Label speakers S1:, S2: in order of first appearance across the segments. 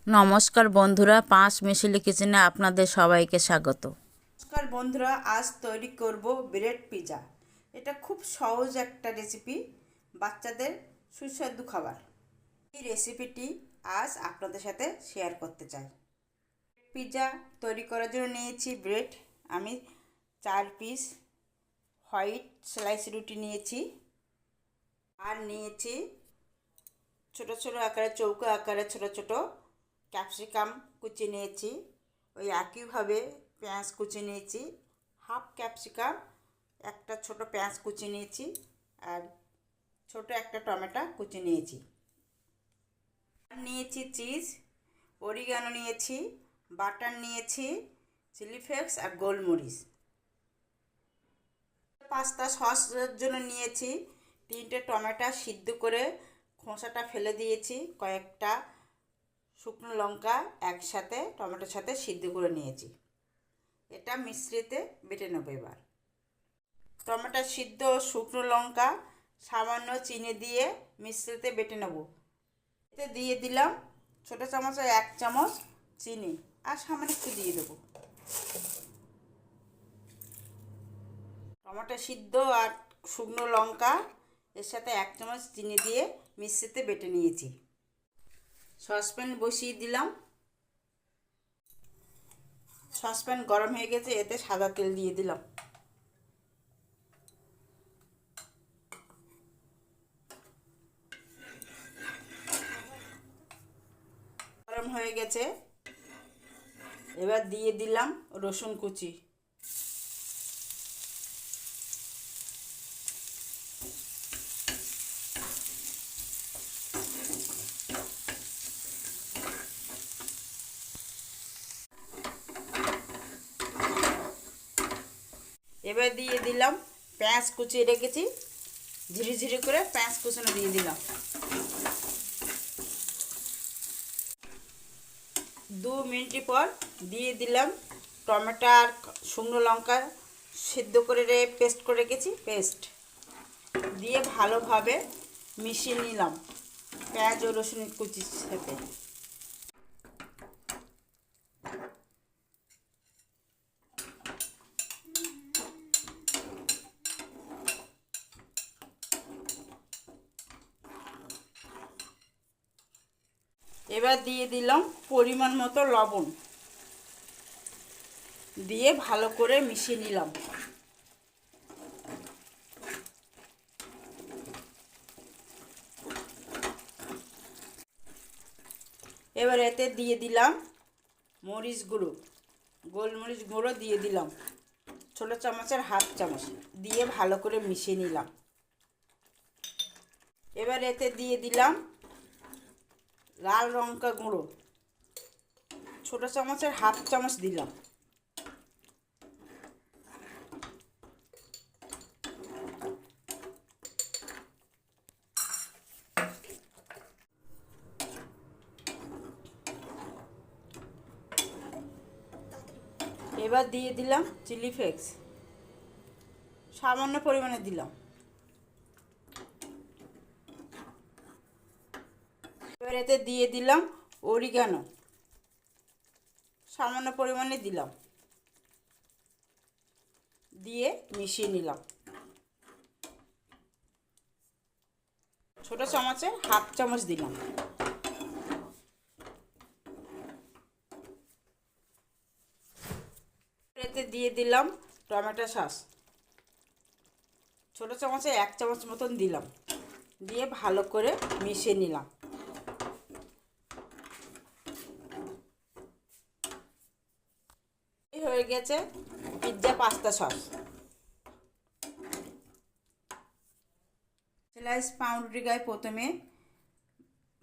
S1: নমস্কার বন্ধুরা, পাঁচ মিশিলি কিচেনে আপনাদের সবাইকে স্বাগত।
S2: নমস্কার বন্ধুরা, আজ তৈরি করব ব্রেড পিৎজা। এটা খুব সহজ একটা রেসিপি, বাচ্চাদের সুস্বাদু খাবার। এই রেসিপিটি আজ আপনাদের সাথে শেয়ার করতে চাই। পিৎজা তৈরি করার জন্য নিয়েছি ব্রেড। আমি 4 পিস হোয়াইট স্লাইস রুটি নিয়েছি, আর নিয়েছি ছোট ছোট আকারে, চৌকো আকারে ছোট ছোট ক্যাপসিকাম কুচি নিয়েছি। ওই একইভাবে পেঁয়াজ কুচি নিয়েছি, হাফ ক্যাপসিকাম, একটা ছোট পেঁয়াজ কুচি নিয়েছি, আর ছোট একটা টমেটো কুচি নিয়েছি। নিয়েছি চিজ, অরিগানো নিয়েছি, বাটার নিয়েছি, চিলি ফ্লেক্স আর গোলমরিচ। পাস্তা সসের জন্য নিয়েছি 3টে টমেটো সিদ্ধ করে খোসাটা ফেলে দিয়েছি, কয়েকটা শুকনো লঙ্কা একসাথে টমেটোর সাথে সিদ্ধ করে নিয়েছি। এটা মিশ্রিতে বেটে নেব। এবার টমেটো সিদ্ধ, শুকনো লঙ্কা, সামান্য চিনি দিয়ে মিশ্রিতে বেটে নেব। এতে দিয়ে দিলাম ছোটো চামচে 1 চামচ চিনি, আর সামান্য একটু দিয়ে দেবো। টমেটো সিদ্ধ আর শুকনো লঙ্কা এর সাথে 1 চামচ চিনি দিয়ে মিশ্রিতে বেটে নিয়েছি। সসপ্যান বসিয়ে দিলাম। সসপ্যান গরম হয়ে গেছে, এতে সাদা তেল দিয়ে দিলাম। গরম হয়ে গেছে, এবার দিয়ে দিলাম রসুন কুচি। এবার দিয়ে দিলাম পেঁয়াজ কুচিয়ে রেখেছি, ঝিরি ঝিরি করে পেঁয়াজ কুচানো দিয়ে দিলাম। 2 মিনিট পর দিয়ে দিলাম টমেটো আর শুকনো লঙ্কা সিদ্ধ করে পেস্ট করে রেখেছি, পেস্ট দিয়ে ভালোভাবে মিশিয়ে নিলাম পেঁয়াজ ও রসুন কুচির সাথে। এবার দিয়ে দিলাম পরিমাণ মতো লবণ, দিয়ে ভালো করে মিশিয়ে নিলাম। এবার এতে দিয়ে দিলাম মরিচ গুঁড়ো, গোলমরিচ গুঁড়ো দিয়ে দিলাম ছোটো চামচের হাফ চামচ, দিয়ে ভালো করে মিশিয়ে নিলাম। এবার এতে দিয়ে দিলাম লাল লঙ্কা গুঁড়ো, ছোটো চামচের হাফ চামচ দিলাম। এবার দিয়ে দিলাম চিলি ফ্লেক্স, সামান্য পরিমাণে দিলাম। এবার এতে দিয়ে দিলাম অরিগানো, সামান্য পরিমাণে দিলাম, দিয়ে মিশিয়ে নিলাম। ছোটো চামচে হাফ চামচ দিলাম। এতে দিয়ে দিলাম টমেটো সস, ছোটো চামচে 1 চামচ মতন দিলাম, দিয়ে ভালো করে মিশিয়ে নিলাম। এই হয়ে গেছে পিৎজা পাস্তা সস। স্লাইস পাউরুটি গায়ে প্রথমে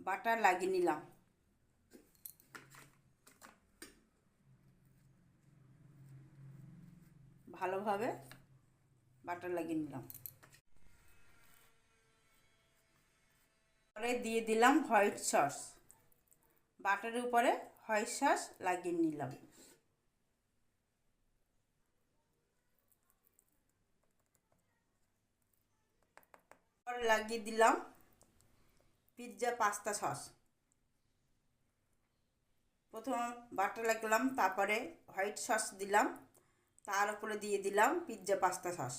S2: বাটার লাগিয়ে নিলাম, ভালোভাবে বাটার লাগিয়ে নিলাম। পরে দিয়ে দিলাম হোয়াইট সস, বাটারের উপরে হোয়াইট সস লাগিয়ে নিলাম। পরে লাগিয়ে দিলাম পিৎজা পাস্তা সস। প্রথম বাটার লাগলাম, তারপরে হোয়াইট সস দিলাম, তার উপরে দিয়ে দিলাম পিৎজা পাস্তা সস।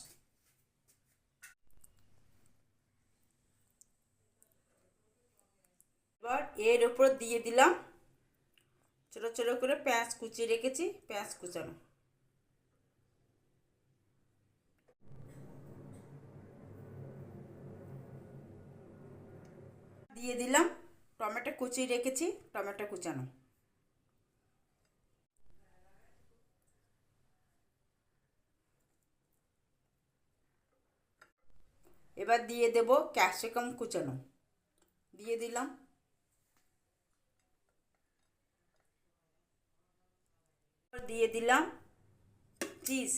S2: এবার এর উপর দিয়ে দিলাম ছোটো ছোটো করে পেঁয়াজ কুচিয়ে রেখেছি, পেঁয়াজ কুচানো। দিয়ে দিলাম টমেটো কুচিয়ে রেখেছি, টমেটো কুচানো। এবার দিয়ে দেব ক্যাপসিকাম কুচানো, দিয়ে দিলাম। দিয়ে দিলাম চিজ,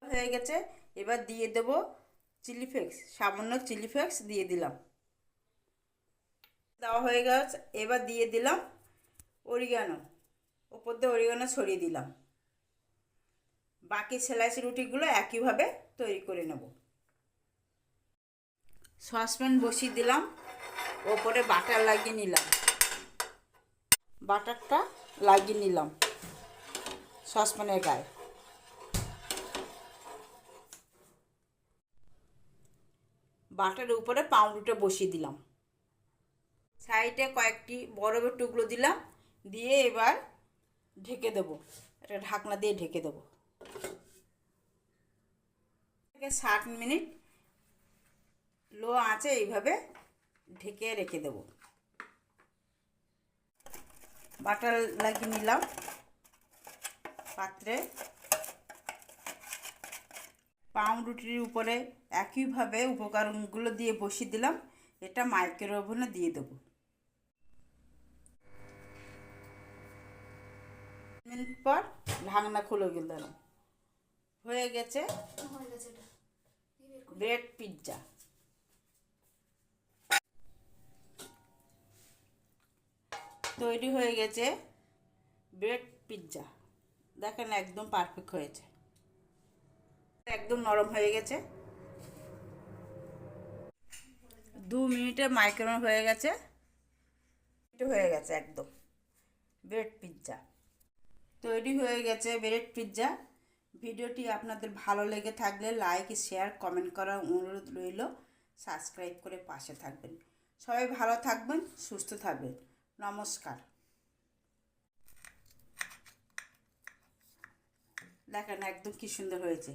S2: হয়ে গেছে। এবার দিয়ে দেব চিলি ফ্লেক্স, সামান্য চিলি ফ্লেক্স দিয়ে দিলাম। দেওয়া হয়ে গেছে। এবার দিয়ে দিলাম অরিগানো, ওপর দিয়ে অরিগানো ছড়িয়ে দিলাম। বাকি স্লাইস রুটিগুলো একইভাবে তৈরি করে নেব। সসপ্যান বসিয়ে দিলাম, ওপরে বাটার লাগিয়ে নিলাম, বাটারটা লাগিয়ে নিলাম সসপ্যানের গায়ে। বাটারের উপরে পাউরুটিটা বসিয়ে দিলাম, সাইডে কয়েকটি বরফের টুকরো দিলাম, দিয়ে এবার ঢেকে দেবো, একটা ঢাকনা দিয়ে ঢেকে দেবো। 60 মিনিট লো আঁচে এইভাবে ঢেকে রেখে দেব। বাটার লাগিয়ে নিলাম পাত্রে, পাউরুটির উপরে একইভাবে উপকরণগুলো দিয়ে বসিয়ে দিলাম। এটা মাইক্রো ওভেনে দিয়ে দেবো। মিনিট পর ঢাকনা খুলে দিলাম, হয়ে গেছে ব্রেড পিৎজা। তৈরি হয়ে গেছে ব্রেড পিৎজা। দেখেন একদম পারফেক্ট হয়েছে, একদম নরম হয়ে গেছে। 2 মিনিটে মাইক্রোওয়েভ হয়ে গেছে, একদম ব্রেড পিৎজা তৈরি হয়ে গেছে। ব্রেড পিৎজা ভিডিওটি আপনাদের ভালো লেগে থাকলে লাইক, শেয়ার, কমেন্ট করার অনুরোধ রইল। সাবস্ক্রাইব করে পাশে থাকবেন। সবাই ভালো থাকবেন, সুস্থ থাকবেন। নমস্কার। দেখেন একদম কি সুন্দর হয়েছে।